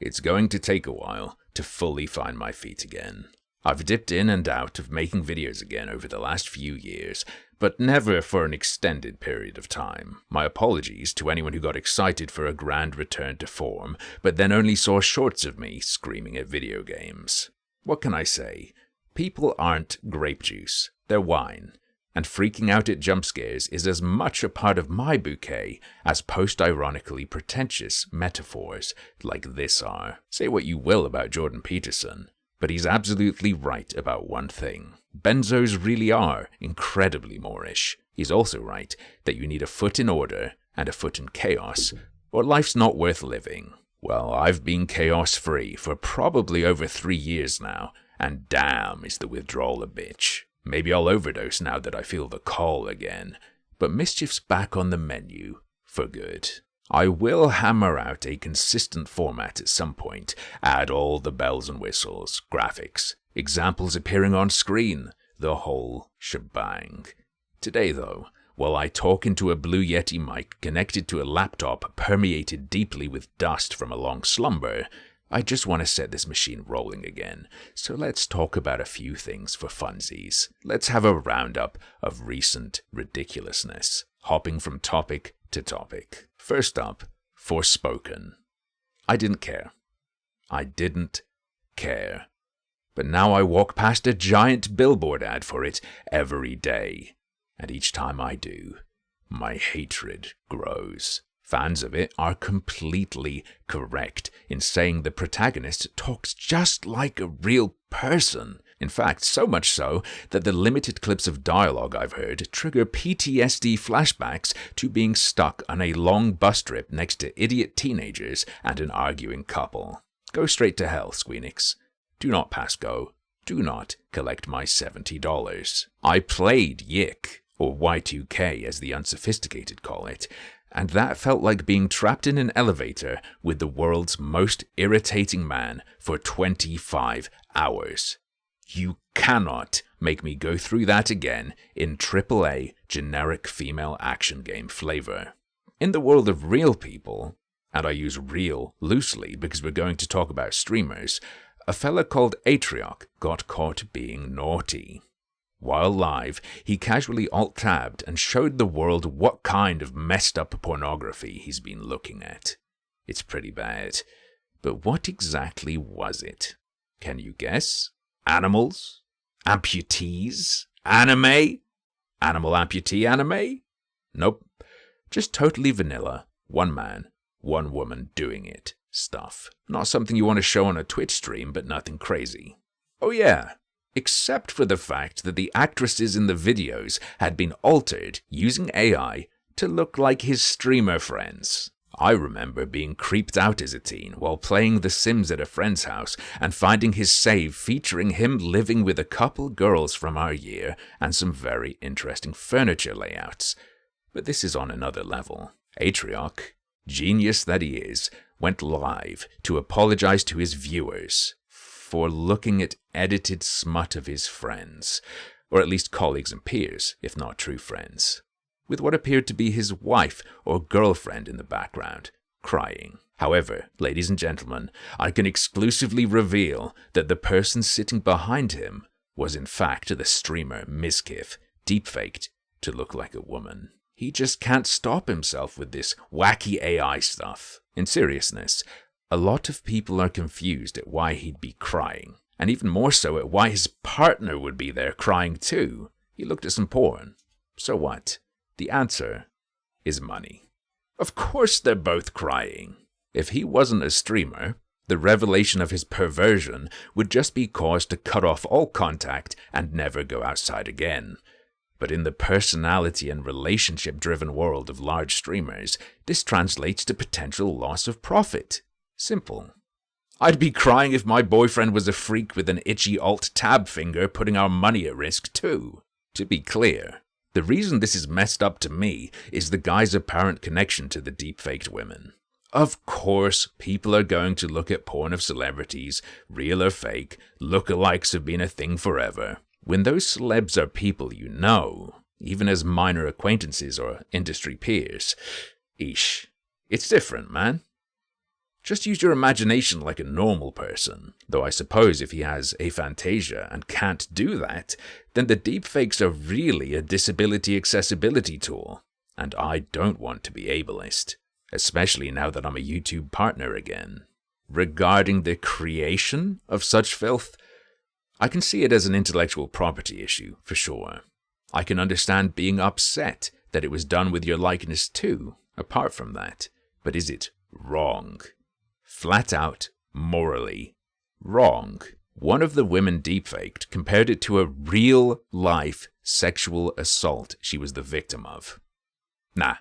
It's going to take a while to fully find my feet again. I've dipped in and out of making videos again over the last few years, but never for an extended period of time. My apologies to anyone who got excited for a grand return to form, but then only saw shorts of me screaming at video games. What can I say? People aren't grape juice, they're wine. And freaking out at jump scares is as much a part of my bouquet as post-ironically pretentious metaphors like this are. Say what you will about Jordan Peterson, but he's absolutely right about one thing. Benzos really are incredibly Moorish. He's also right that you need a foot in order and a foot in chaos, or life's not worth living. Well, I've been chaos-free for probably over 3 years now, and damn is the withdrawal a bitch. Maybe I'll overdose now that I feel the call again, but mischief's back on the menu for good. I will hammer out a consistent format at some point, add all the bells and whistles, graphics, examples appearing on screen, the whole shebang. Today though, while I talk into a Blue Yeti mic connected to a laptop permeated deeply with dust from a long slumber, I just want to set this machine rolling again, so let's talk about a few things for funsies. Let's have a roundup of recent ridiculousness, hopping from topic to topic. First up, Forspoken. I didn't care. I didn't care. But now I walk past a giant billboard ad for it every day, and each time I do, my hatred grows. Fans of it are completely correct in saying the protagonist talks just like a real person. In fact, so much so that the limited clips of dialogue I've heard trigger PTSD flashbacks to being stuck on a long bus trip next to idiot teenagers and an arguing couple. Go straight to hell, Squeenix. Do not pass go. Do not collect my $70. I played Yick, or Y2K as the unsophisticated call it, and that felt like being trapped in an elevator with the world's most irritating man for 25 hours. You cannot make me go through that again in AAA generic female action game flavor. In the world of real people, and I use real loosely because we're going to talk about streamers, a fella called Atrioc got caught being naughty. While live, he casually alt-tabbed and showed the world what kind of messed up pornography he's been looking at. It's pretty bad. But what exactly was it? Can you guess? Animals? Amputees? Anime? Animal amputee anime? Nope. Just totally vanilla, one man, one woman doing it stuff. Not something you want to show on a Twitch stream, but nothing crazy. Oh yeah. Except for the fact that the actresses in the videos had been altered using AI to look like his streamer friends. I remember being creeped out as a teen while playing The Sims at a friend's house and finding his save featuring him living with a couple girls from our year and some very interesting furniture layouts. But this is on another level. Atrioc, genius that he is, went live to apologize to his viewers for looking at edited smut of his friends, or at least colleagues and peers, if not true friends, with what appeared to be his wife or girlfriend in the background, crying. However, ladies and gentlemen, I can exclusively reveal that the person sitting behind him was in fact the streamer Mizkif, deepfaked to look like a woman. He just can't stop himself with this wacky AI stuff. In seriousness, a lot of people are confused at why he'd be crying, and even more so at why his partner would be there crying too. He looked at some porn. So what? The answer is money. Of course they're both crying. If he wasn't a streamer, the revelation of his perversion would just be cause to cut off all contact and never go outside again. But in the personality and relationship-driven world of large streamers, this translates to potential loss of profit. Simple. I'd be crying if my boyfriend was a freak with an itchy alt-tab finger putting our money at risk too. To be clear, the reason this is messed up to me is the guy's apparent connection to the deepfaked women. Of course, people are going to look at porn of celebrities, real or fake, lookalikes have been a thing forever. When those celebs are people you know, even as minor acquaintances or industry peers, eesh, it's different, man. Just use your imagination like a normal person. Though I suppose if he has aphantasia and can't do that, then the deepfakes are really a disability accessibility tool. And I don't want to be ableist, especially now that I'm a YouTube partner again. Regarding the creation of such filth, I can see it as an intellectual property issue, for sure. I can understand being upset that it was done with your likeness too, apart from that. But is it wrong? Flat out, morally, wrong. One of the women deepfaked compared it to a real-life sexual assault she was the victim of. Nah,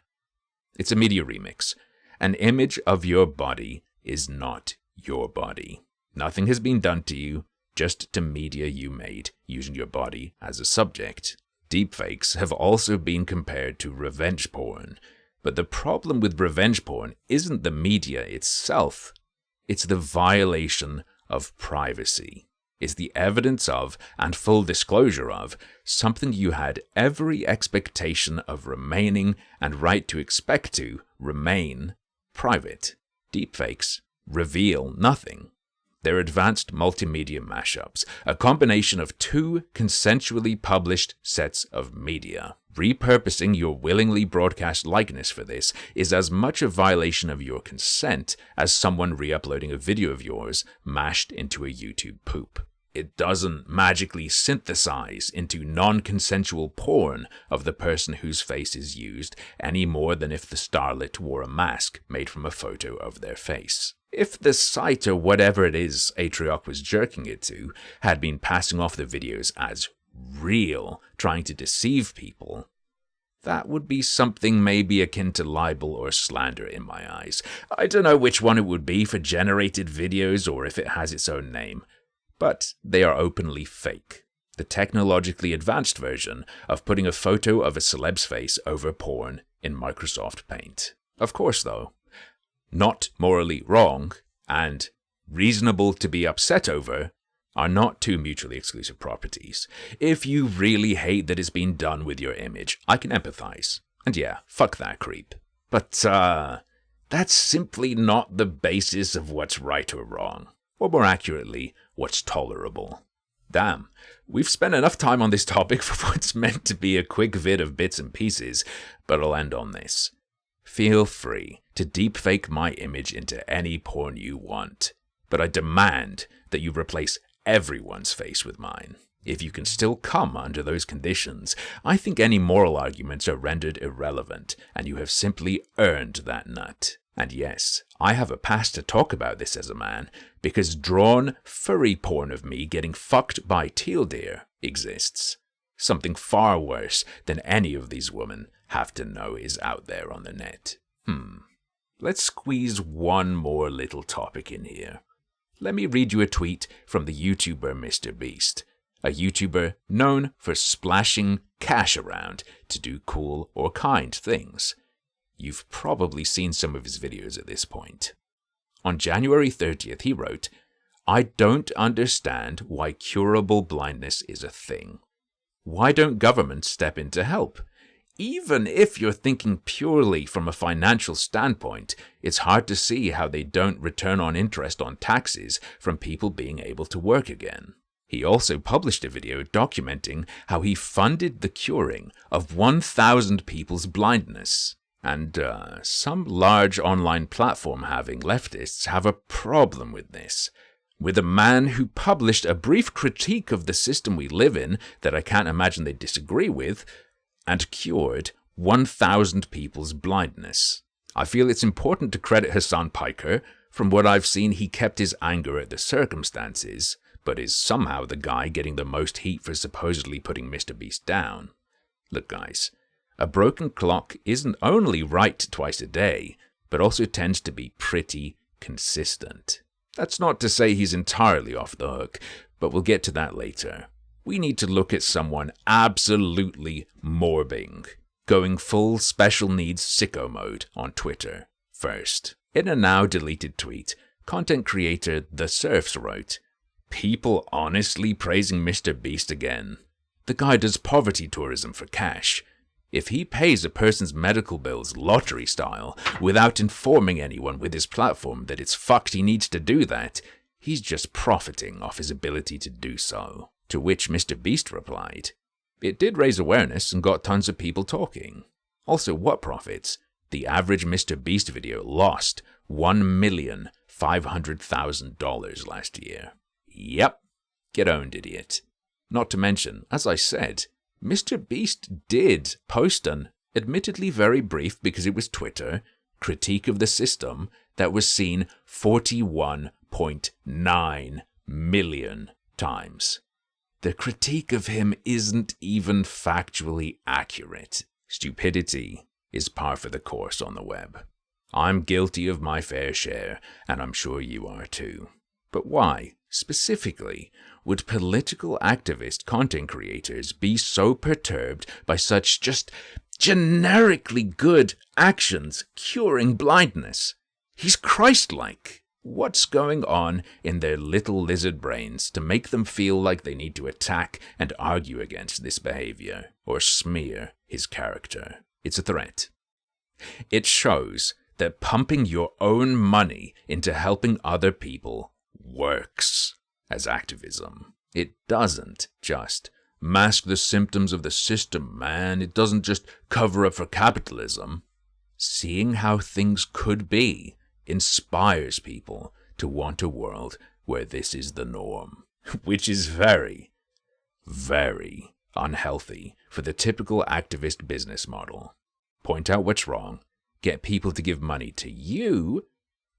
it's a media remix. An image of your body is not your body. Nothing has been done to you, just to media you made, using your body as a subject. Deepfakes have also been compared to revenge porn, but the problem with revenge porn isn't the media itself. It's the violation of privacy. It's the evidence of, and full disclosure of, something you had every expectation of remaining and right to expect to remain private. Deepfakes reveal nothing. They're advanced multimedia mashups, a combination of two consensually published sets of media. Repurposing your willingly broadcast likeness for this is as much a violation of your consent as someone re-uploading a video of yours mashed into a YouTube poop. It doesn't magically synthesize into non-consensual porn of the person whose face is used any more than if the starlet wore a mask made from a photo of their face. If the site or whatever it is Atrioc was jerking it to had been passing off the videos as real, trying to deceive people, that would be something maybe akin to libel or slander in my eyes. I don't know which one it would be for generated videos or if it has its own name, but they are openly fake. The technologically advanced version of putting a photo of a celeb's face over porn in Microsoft Paint. Of course, though, not morally wrong and reasonable to be upset over are not two mutually exclusive properties. If you really hate that it's been done with your image, I can empathize. And yeah, fuck that creep. But, that's simply not the basis of what's right or wrong. Or more accurately, what's tolerable. Damn, we've spent enough time on this topic for what's meant to be a quick vid of bits and pieces, but I'll end on this. Feel free to deepfake my image into any porn you want, but I demand that you replace everyone's face with mine. If you can still come under those conditions, I think any moral arguments are rendered irrelevant, and you have simply earned that nut. And yes, I have a past to talk about this as a man, because drawn furry porn of me getting fucked by teal deer exists. Something far worse than any of these women have to know is out there on the net. Let's squeeze one more little topic in here. Let me read you a tweet from the YouTuber Mr. Beast, a YouTuber known for splashing cash around to do cool or kind things. You've probably seen some of his videos at this point. On January 30th, he wrote, "I don't understand why curable blindness is a thing. Why don't governments step in to help? Even if you're thinking purely from a financial standpoint, it's hard to see how they don't return on interest on taxes from people being able to work again." He also published a video documenting how he funded the curing of 1,000 people's blindness. And some large online platform-having leftists have a problem with this. With a man who published a brief critique of the system we live in that I can't imagine they disagree with, and cured 1,000 people's blindness. I feel it's important to credit Hassan Piker. From what I've seen, he kept his anger at the circumstances, but is somehow the guy getting the most heat for supposedly putting Mr. Beast down. Look guys, a broken clock isn't only right twice a day, but also tends to be pretty consistent. That's not to say he's entirely off the hook, but we'll get to that later. We need to look at someone absolutely morbing, going full special needs sicko mode on Twitter first. In a now deleted tweet, content creator The Surfs wrote, "People honestly praising Mr. Beast again. The guy does poverty tourism for cash. If he pays a person's medical bills lottery style without informing anyone with his platform that it's fucked he needs to do that, he's just profiting off his ability to do so. To which Mr. Beast replied, "It did raise awareness and got tons of people talking. Also, what profits? The average Mr. Beast video lost $1,500,000 last year." Yep. Get owned, idiot. Not to mention, as I said, Mr. Beast did post an, admittedly very brief because it was Twitter, critique of the system that was seen 41.9 million times. The critique of him isn't even factually accurate. Stupidity is par for the course on the web. I'm guilty of my fair share, and I'm sure you are too. But why, specifically, would political activist content creators be so perturbed by such just generically good actions curing blindness? He's Christ-like. What's going on in their little lizard brains to make them feel like they need to attack and argue against this behavior or smear his character? It's a threat. It shows that pumping your own money into helping other people works as activism. It doesn't just mask the symptoms of the system, man. It doesn't just cover up for capitalism. Seeing how things could be inspires people to want a world where this is the norm, which is very, very unhealthy for the typical activist business model. Point out what's wrong, get people to give money to you,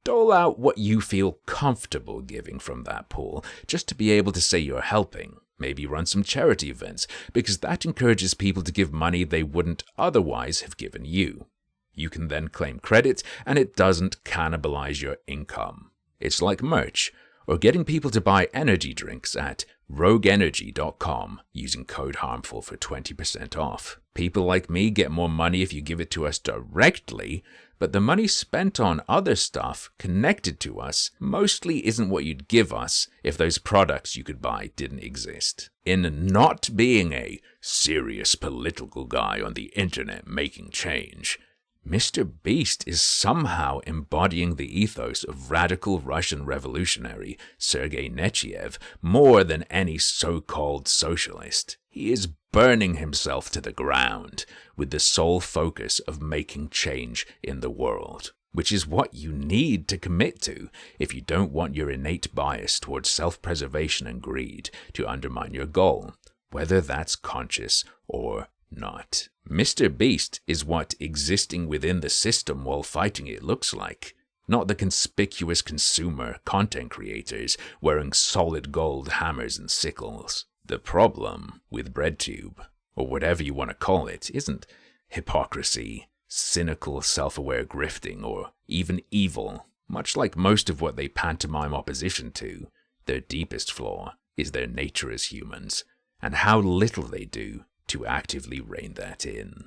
dole out what you feel comfortable giving from that pool, just to be able to say you're helping. Maybe run some charity events, because that encourages people to give money they wouldn't otherwise have given you. You can then claim credit, and it doesn't cannibalize your income. It's like merch, or getting people to buy energy drinks at rogueenergy.com using code HARMFUL for 20% off. People like me get more money if you give it to us directly, but the money spent on other stuff connected to us mostly isn't what you'd give us if those products you could buy didn't exist. In not being a serious political guy on the internet making change, Mr. Beast is somehow embodying the ethos of radical Russian revolutionary Sergei Nechayev more than any so-called socialist. He is burning himself to the ground with the sole focus of making change in the world, which is what you need to commit to if you don't want your innate bias towards self-preservation and greed to undermine your goal, whether that's conscious or not. Mr. Beast is what existing within the system while fighting it looks like, not the conspicuous consumer content creators wearing solid gold hammers and sickles. The problem with BreadTube, or whatever you want to call it, isn't hypocrisy, cynical self-aware grifting, or even evil. Much like most of what they pantomime opposition to, their deepest flaw is their nature as humans, and how little they do to actively rein that in.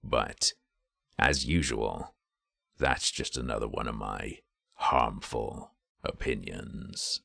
But, as usual, that's just another one of my harmful opinions.